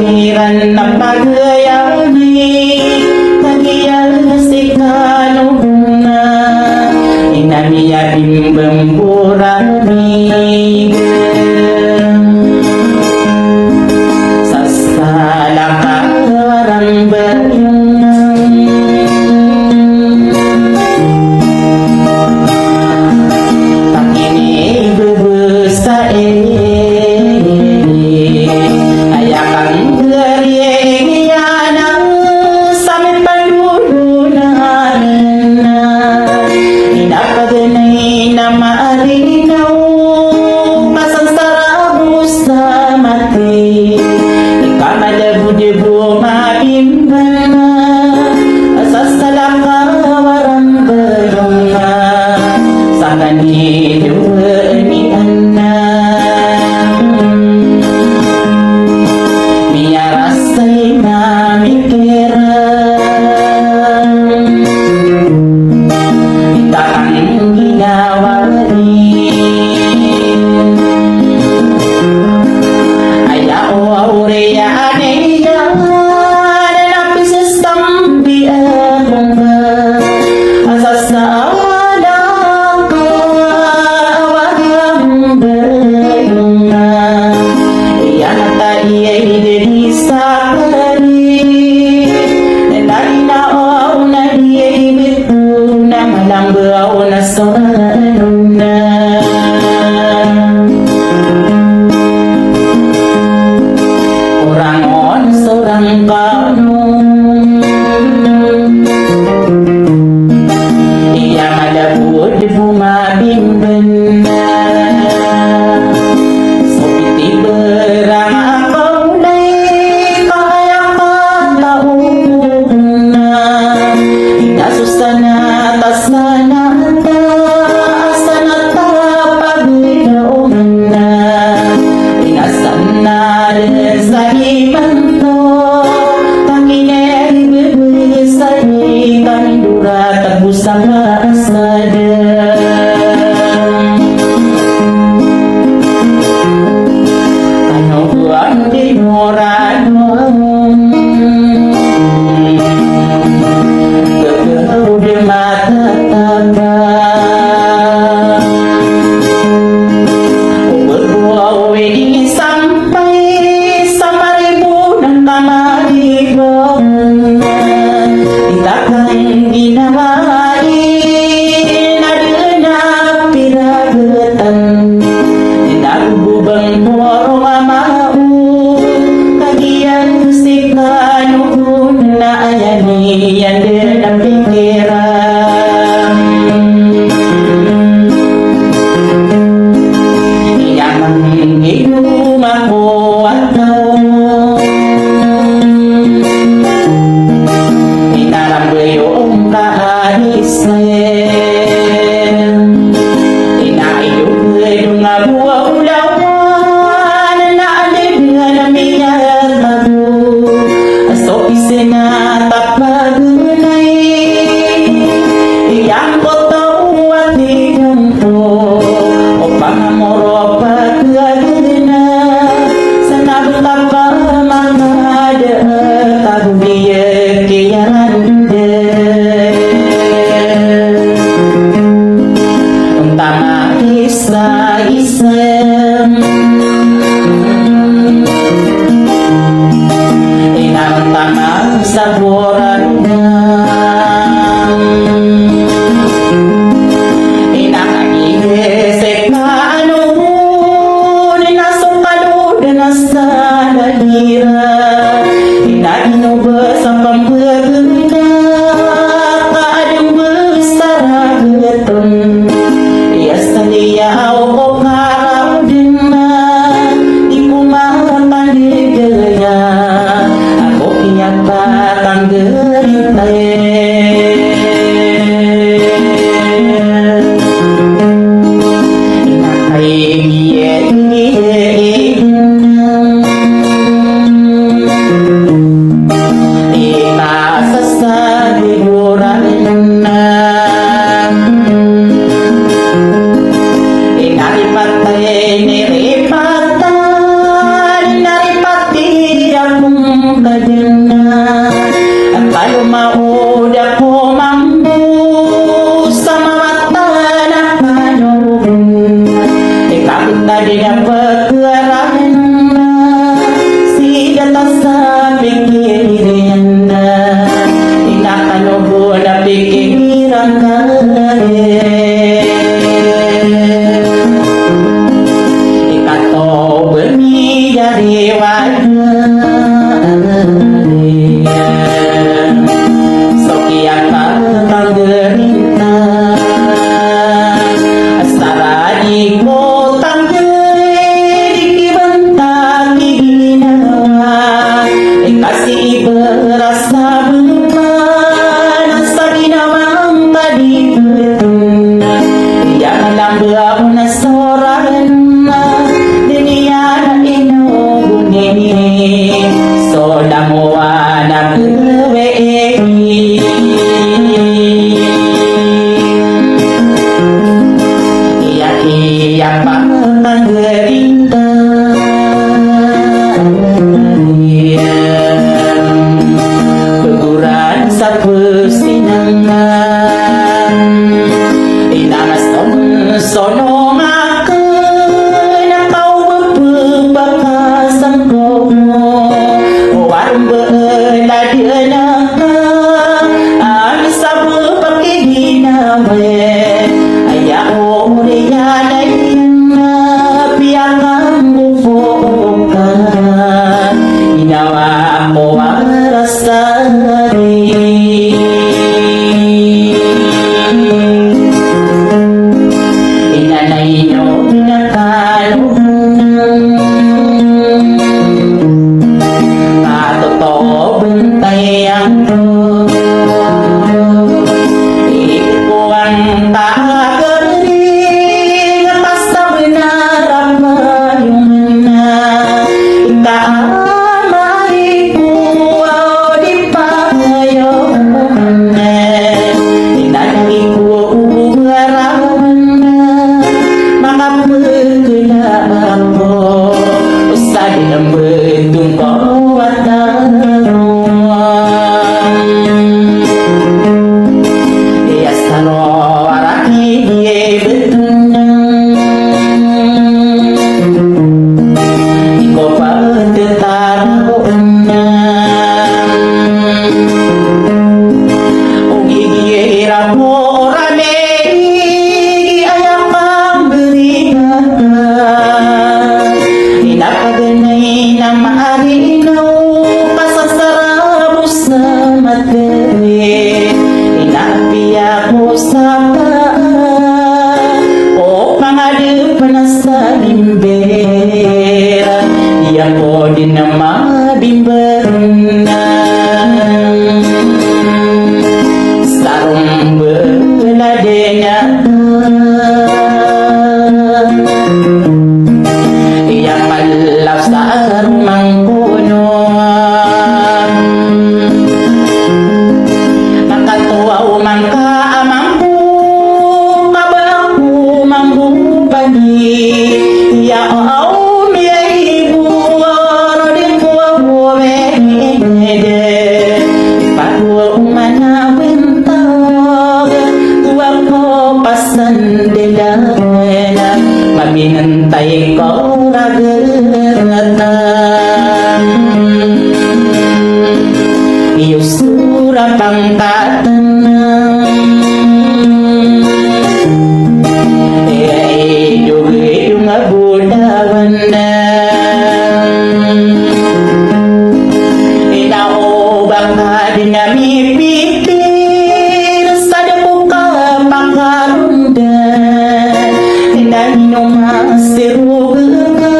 kapaliran na pagayani Tagiyal sikano na Inamiya bimbang burani Sasala karang bayang Takini bebusta badana. Kalau mau dako mampu sama mata na panurun, ikapit na din ang pagkaran na sida ta sa pikiran na inakanubo na pikiran ka ikato bermidari Minantay ko ragatan iyo sura pangkatan iyo nga budawan na inaobang ka din na mipipin sa dabuka pangkarundan inanong masirugay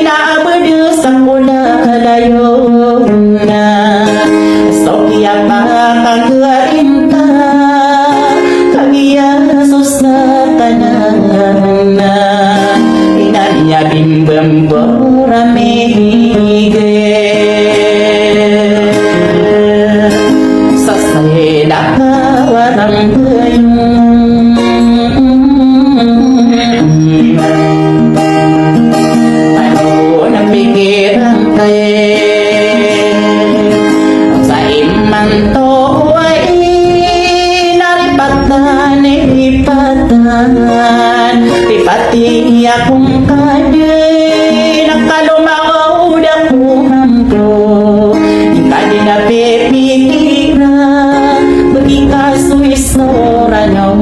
na abad sa mula kalayo na sokya pa kagarinta kagiyasos na tanan na inanya bimbang boramige sa sayda warang pikiran kay mampu Kadi na pepikira Bagi kasuis noranyon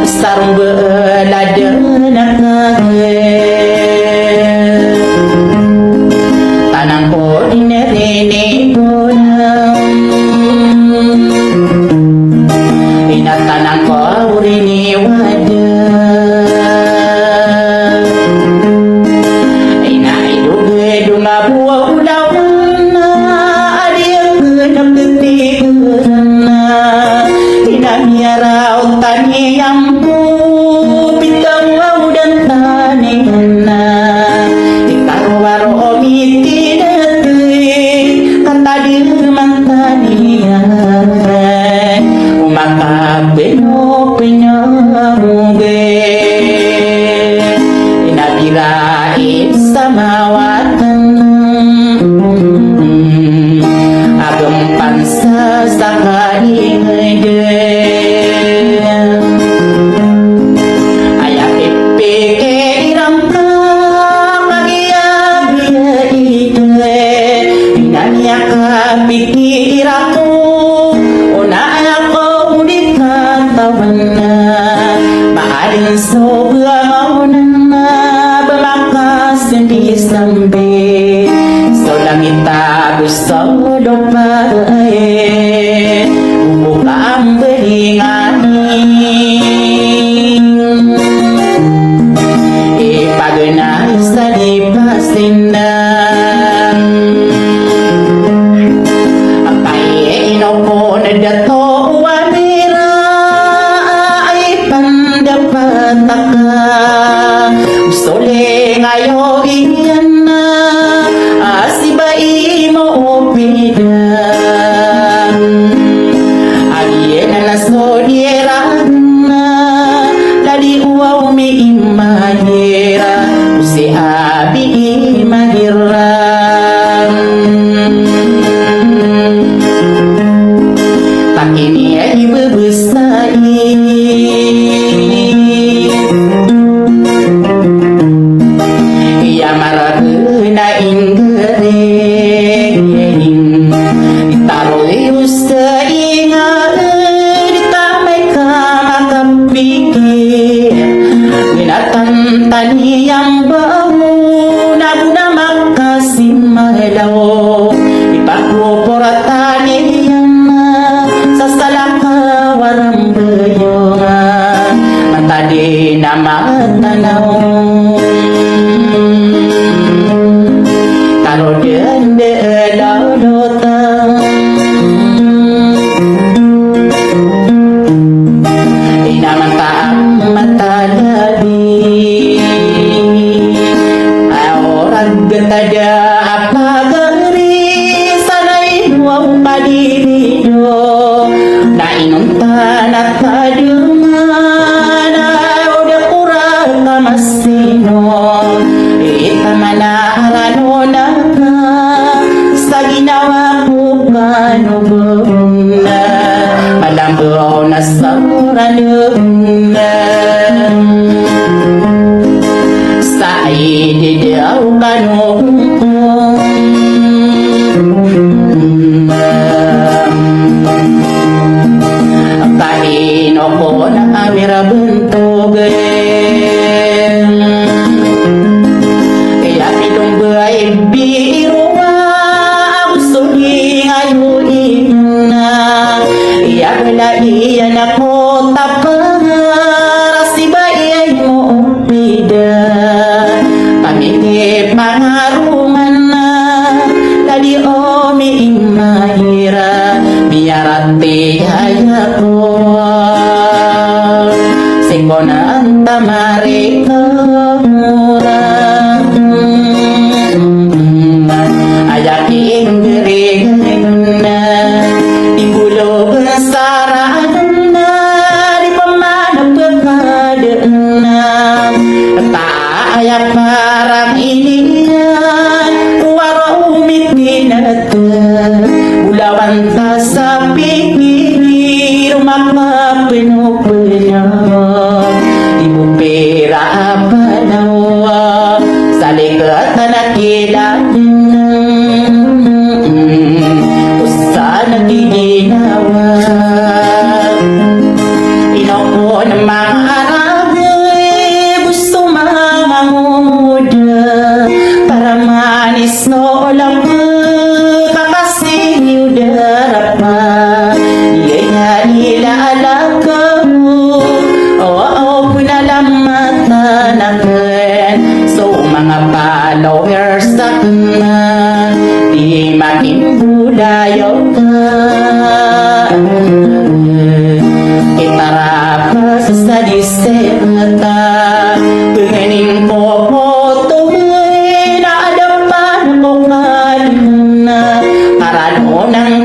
Sarung belada nak Tanang ko dinerinig ko na Inatanang ko uriniwada Inaidugedu nga buwa ulawan na Adiang genap detik na Inamiyaraw taniyang po Pitang waw dan tanihan na Ikarwaro omiti detik Kata dirman tanihan Umakapeno penyamuge Inabirain samawatan Agam pansa sakaingge Ayah pepe irangka Magiya ide Inanya kapikiraku Una ako katawan na Maaring sobra maunan na Bamakas hindi sambil So langit gusto lupa Buka ang belinganin Ipaganay sa lipasin na Apay inoko na dato Sole ngayo iyan na Asibai mo opidan Aliye na nasodieran na Lali uwaw mi imahira Usi abi imahiran Takini ay bebesai Maraguna ingering Taroyus sa ingal Ditamay ka makapikir Binatang taniyang bawo Naguna makasimalaw Ipagpuporatan iyan Sa salakawarang bayong Matadi na matanaw Kalau dende laudotang Inaman taang matalabi Orang getada apa geri Sanay nuang padirido Na inong tanat paduman Udah kurang kamasino Itamanahalan na sa ginawa ko ganun na Malambaw na sa ranun na Sa ididaw ganun Kahino ko na amira buntog Kaya pitong buhay biro kakasing udara pa, iya'y nailaala ka mo. Oo, punalamatan akin. So mga followers na di makin bulayaw ka. Itara sa diserta, pengening ko tuloy na adapan mo kalina, karano ng